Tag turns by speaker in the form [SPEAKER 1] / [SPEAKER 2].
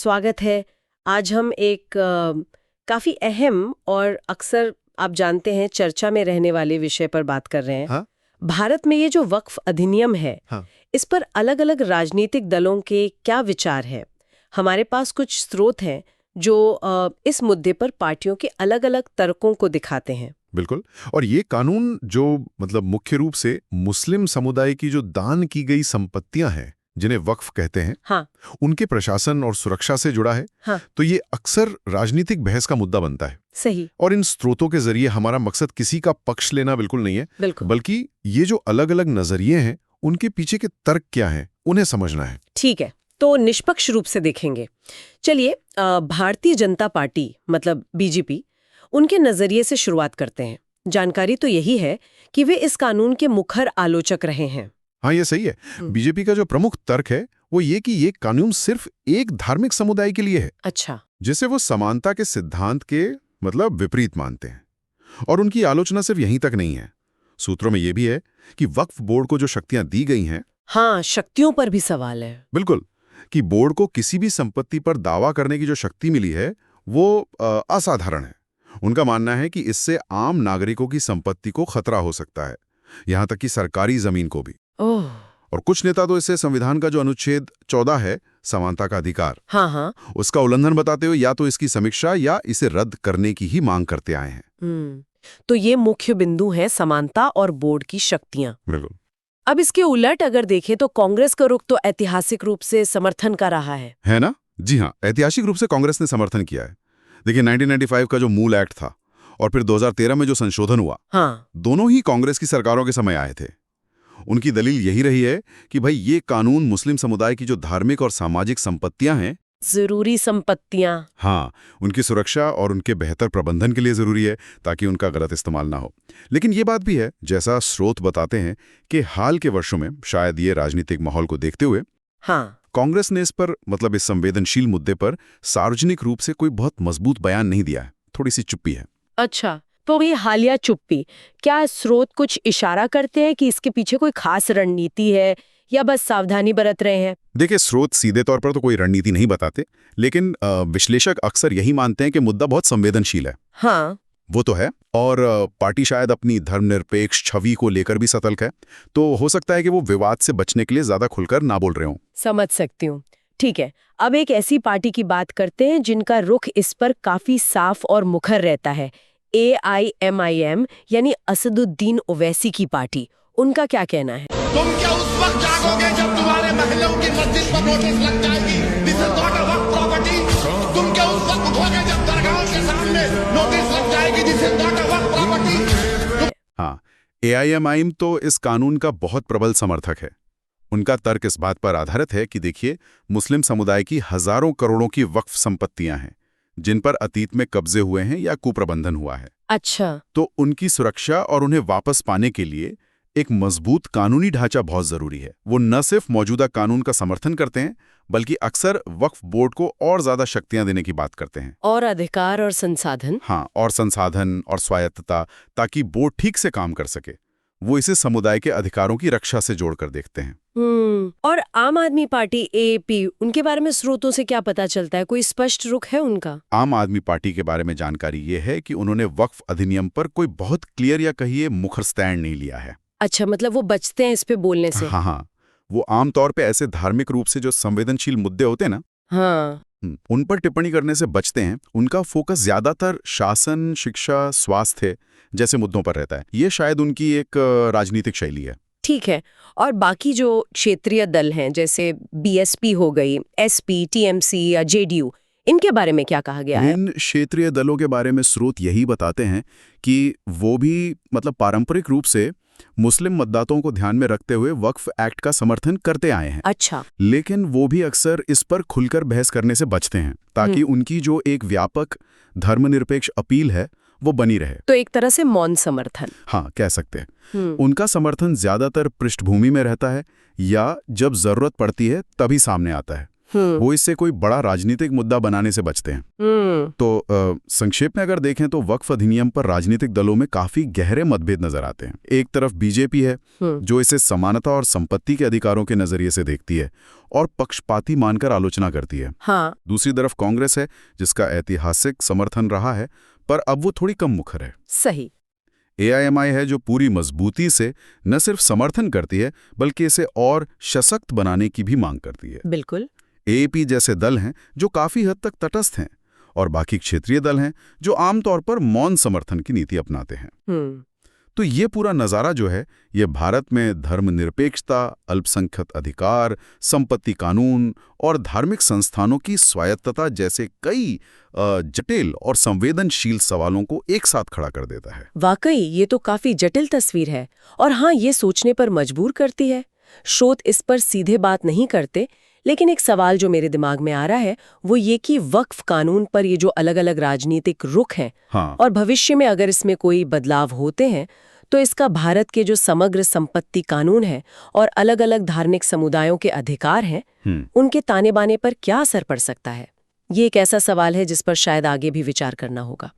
[SPEAKER 1] स्वागत है। आज हम एक काफी अहम और अक्सर आप जानते हैं चर्चा में रहने वाले विषय पर बात कर रहे हैं।
[SPEAKER 2] हाँ?
[SPEAKER 1] भारत में ये जो वक्फ अधिनियम है,
[SPEAKER 2] हाँ।
[SPEAKER 1] इस पर अलग-अलग राजनीतिक दलों के क्या विचार है। हमारे पास कुछ स्रोत हैं जो इस मुद्दे पर पार्टियों के अलग-अलग तर्कों को दिखाते हैं।
[SPEAKER 2] बिल्कुल। और ये कानून जो मुख्य रूप से मुस्लिम समुदाय की जो दान की गई संपत्तियां हैं, जिन्हें वक्फ कहते हैं,
[SPEAKER 1] हाँ।
[SPEAKER 2] उनके प्रशासन और सुरक्षा से जुड़ा है।
[SPEAKER 1] हाँ।
[SPEAKER 2] तो ये अक्सर राजनीतिक बहस का मुद्दा बनता है।
[SPEAKER 1] सही।
[SPEAKER 2] और इन स्रोतों के जरिए हमारा मकसद किसी का पक्ष लेना बिल्कुल नहीं है,
[SPEAKER 1] बिल्कुल।
[SPEAKER 2] बल्कि ये जो अलग-अलग नजरिए हैं, उनके पीछे के तर्क क्या हैं, उन्हें समझना है।
[SPEAKER 1] ठीक है, तो निष्पक्ष रूप से देखेंगे। चलिए, भारतीय जनता पार्टी मतलब बीजेपी, उनके नजरिए से शुरुआत करते हैं। जानकारी तो यही है कि वे इस कानून के मुखर आलोचक रहे हैं।
[SPEAKER 2] हाँ, ये सही है। बीजेपी का जो प्रमुख तर्क है वो ये कि ये कानून सिर्फ एक धार्मिक समुदाय के लिए है।
[SPEAKER 1] अच्छा।
[SPEAKER 2] जिसे वो समानता के सिद्धांत के विपरीत मानते हैं। और उनकी आलोचना सिर्फ यहीं तक नहीं है। सूत्रों में ये भी है कि वक्फ बोर्ड को जो शक्तियां दी गई हैं,
[SPEAKER 1] हाँ, शक्तियों पर भी सवाल है।
[SPEAKER 2] बिल्कुल, कि बोर्ड को किसी भी संपत्ति पर दावा करने की जो शक्ति मिली है वो असाधारण है। उनका मानना है कि इससे आम नागरिकों की संपत्ति को खतरा हो सकता है, यहां तक कि सरकारी जमीन को भी।
[SPEAKER 1] ओह।
[SPEAKER 2] और कुछ नेता तो इसे संविधान का जो अनुच्छेद 14 है, समानता का अधिकार,
[SPEAKER 1] हाँ,
[SPEAKER 2] उसका उल्लंघन बताते हुए या तो इसकी समीक्षा या इसे रद्द करने की ही मांग करते आए हैं।
[SPEAKER 1] तो ये मुख्य बिंदु है, समानता और बोर्ड की शक्तियां।
[SPEAKER 2] बिल्कुल।
[SPEAKER 1] अब इसके उलट अगर देखें तो कांग्रेस का रुख तो ऐतिहासिक रूप से समर्थन का रहा है
[SPEAKER 2] ना? जी हाँ, ऐतिहासिक रूप से कांग्रेस ने समर्थन किया है। देखिए, 1995 का जो मूल एक्ट था और फिर 2013 में जो संशोधन हुआ,
[SPEAKER 1] हाँ।
[SPEAKER 2] दोनों ही कांग्रेस की सरकारों के समय आए थे। उनकी दलील यही रही है कि भाई ये कानून मुस्लिम समुदाय की जो धार्मिक और सामाजिक संपत्तियां हैं,
[SPEAKER 1] जरूरी संपत्तियां,
[SPEAKER 2] हाँ, उनकी सुरक्षा और उनके बेहतर प्रबंधन के लिए जरूरी है, ताकि उनका गलत इस्तेमाल ना हो। लेकिन ये बात भी है, जैसा स्रोत बताते हैं, कि हाल के वर्षों में शायद ये राजनीतिक माहौल को देखते हुए
[SPEAKER 1] हाँ,
[SPEAKER 2] कांग्रेस ने इस पर इस संवेदनशील मुद्दे पर सार्वजनिक रूप से कोई बहुत मजबूत बयान नहीं दिया है। थोड़ी सी चुप्पी है।
[SPEAKER 1] अच्छा, तो ये हालिया चुप्पी, क्या स्रोत कुछ इशारा करते हैं कि इसके पीछे कोई खास रणनीति है या बस सावधानी बरत रहे हैं?
[SPEAKER 2] देखिए, स्रोत सीधे तौर पर तो कोई रणनीति नहीं बताते, लेकिन विश्लेषक अक्सर यही मानते हैं कि मुद्दा बहुत संवेदनशील है।
[SPEAKER 1] हाँ,
[SPEAKER 2] वो तो है। और पार्टी शायद अपनी धर्मनिरपेक्ष छवि को लेकर भी सतर्क है, तो हो सकता है कि वो विवाद से बचने के लिए ज्यादा खुलकर ना बोल रहे हों।
[SPEAKER 1] समझ सकती हूँ। ठीक है, अब एक ऐसी पार्टी की बात करते हैं जिनका रुख इस पर काफी साफ और मुखर रहता है। AIMIM यानी असदुद्दीन ओवैसी की पार्टी, उनका क्या कहना है?
[SPEAKER 3] तुम क्या उस वक्त जागोगे जब तुम्हारे महलों की मस्जिद पर नोटिस लग जाएगी, this is not a Waqf property? तुम क्या उस वक्त उठोगे जब दरगाहों के सामने नोटिस लग जाएगी, this is not a Waqf property?
[SPEAKER 2] हाँ, AIMIM तो इस कानून का बहुत प्रबल समर्थक है। उनका तर्क इस बात पर आधारित है कि देखिए, मुस्लिम समुदाय की हजारों करोड़ों की वक्फ संपत्तियां हैं, जिन पर अतीत में कब्जे हुए हैं या कुप्रबंधन हुआ है।
[SPEAKER 1] अच्छा।
[SPEAKER 2] तो उनकी सुरक्षा और उन्हें वापस पाने के लिए एक मजबूत कानूनी ढांचा बहुत जरूरी है। वो न सिर्फ मौजूदा कानून का समर्थन करते हैं, बल्कि अक्सर वक्फ बोर्ड को और ज्यादा शक्तियां देने की बात करते हैं।
[SPEAKER 1] और अधिकार और संसाधन।
[SPEAKER 2] हाँ, और संसाधन और स्वायत्तता, ताकि बोर्ड ठीक से काम कर सके। वो इसे समुदाय के अधिकारों की रक्षा से जोड़कर देखते हैं।
[SPEAKER 1] और आम आदमी पार्टी AAP, उनके बारे में स्रोतों से क्या पता चलता है? कोई स्पष्ट रुख है उनका?
[SPEAKER 2] आम आदमी पार्टी के बारे में जानकारी ये है कि उन्होंने वक्फ अधिनियम पर कोई बहुत क्लियर या कहिए मुखर स्टैंड नहीं लिया है।
[SPEAKER 1] अच्छा, मतलब वो बचते हैं इस पे बोलने से?
[SPEAKER 2] हाँ, वो आमतौर पे ऐसे धार्मिक रूप से जो संवेदनशील मुद्दे होते हैं ना,
[SPEAKER 1] हाँ,
[SPEAKER 2] उन पर टिप्पणी करने से बचते हैं। उनका फोकस ज्यादातर शासन, शिक्षा, स्वास्थ्य जैसे मुद्दों पर रहता है। ये शायद उनकी एक राजनीतिक शैली है।
[SPEAKER 1] ठीक है। और बाकी जो क्षेत्रीय दल हैं, जैसे BSP हो गई, SP, TMC या JDU, इनके बारे में क्या कहा गया है?
[SPEAKER 2] इन क्षेत्रीय दलों के बारे में स्रोत यही बताते हैं कि वो भी पारंपरिक रूप से मुस्लिम मतदाताओं को ध्यान में रखते हुए वक्फ एक्ट का समर्थन करते आए हैं।
[SPEAKER 1] अच्छा।
[SPEAKER 2] लेकिन वो भी अक्सर इस पर खुलकर बहस करने से बचते हैं, ताकि उनकी जो एक व्यापक धर्मनिरपेक्ष अपील है वो बनी रहे।
[SPEAKER 1] तो एक तरह से मौन समर्थन।
[SPEAKER 2] हाँ, कह सकते हैं। उनका समर्थन ज्यादातर पृष्ठभूमि में रहता है या जब जरूरत पड़ती है तभी सामने आता है। वो इससे कोई बड़ा राजनीतिक मुद्दा बनाने से बचते हैं। तो संक्षेप में अगर देखें तो वक्फ अधिनियम पर राजनीतिक दलों में काफी गहरे मतभेद नजर आते हैं। एक तरफ बीजेपी है जो इसे समानता और संपत्ति के अधिकारों के नजरिए से देखती है और पक्षपाती मानकर आलोचना करती है।
[SPEAKER 1] हाँ।
[SPEAKER 2] दूसरी तरफ कांग्रेस है जिसका ऐतिहासिक समर्थन रहा है, पर अब वो थोड़ी कम मुखर है।
[SPEAKER 1] सही।
[SPEAKER 2] AIMI है जो पूरी मजबूती से न सिर्फ समर्थन करती है बल्कि इसे और सशक्त बनाने की भी मांग करती है।
[SPEAKER 1] बिल्कुल।
[SPEAKER 2] AAP जैसे दल हैं जो काफी हद तक तटस्थ हैं और बाकी क्षेत्रीय दल हैं जो आमतौर पर मौन समर्थन की नीति अपनाते हैं। तो ये पूरा नज़ारा जो है ये भारत में धर्मनिरपेक्षता, अल्पसंख्यक अधिकार, संपत्ति कानून और धार्मिक संस्थानों की स्वायत्तता जैसे कई जटिल और संवेदनशील सवालों को एक साथ खड़ा कर देता है।
[SPEAKER 1] वाकई ये तो काफी जटिल तस्वीर है और हाँ, ये सोचने पर मजबूर करती है। शोध इस पर सीधे बात नहीं करते, लेकिन एक सवाल जो मेरे दिमाग में आ रहा है वो ये कि वक्फ कानून पर ये जो अलग-अलग राजनीतिक रुख हैं,
[SPEAKER 2] हाँ।
[SPEAKER 1] और भविष्य में अगर इसमें कोई बदलाव होते हैं तो इसका भारत के जो समग्र संपत्ति कानून है और अलग-अलग धार्मिक समुदायों के अधिकार हैं, उनके ताने बाने पर क्या असर पड़ सकता है। ये एक ऐसा सवाल है जिस पर शायद आगे भी विचार करना होगा।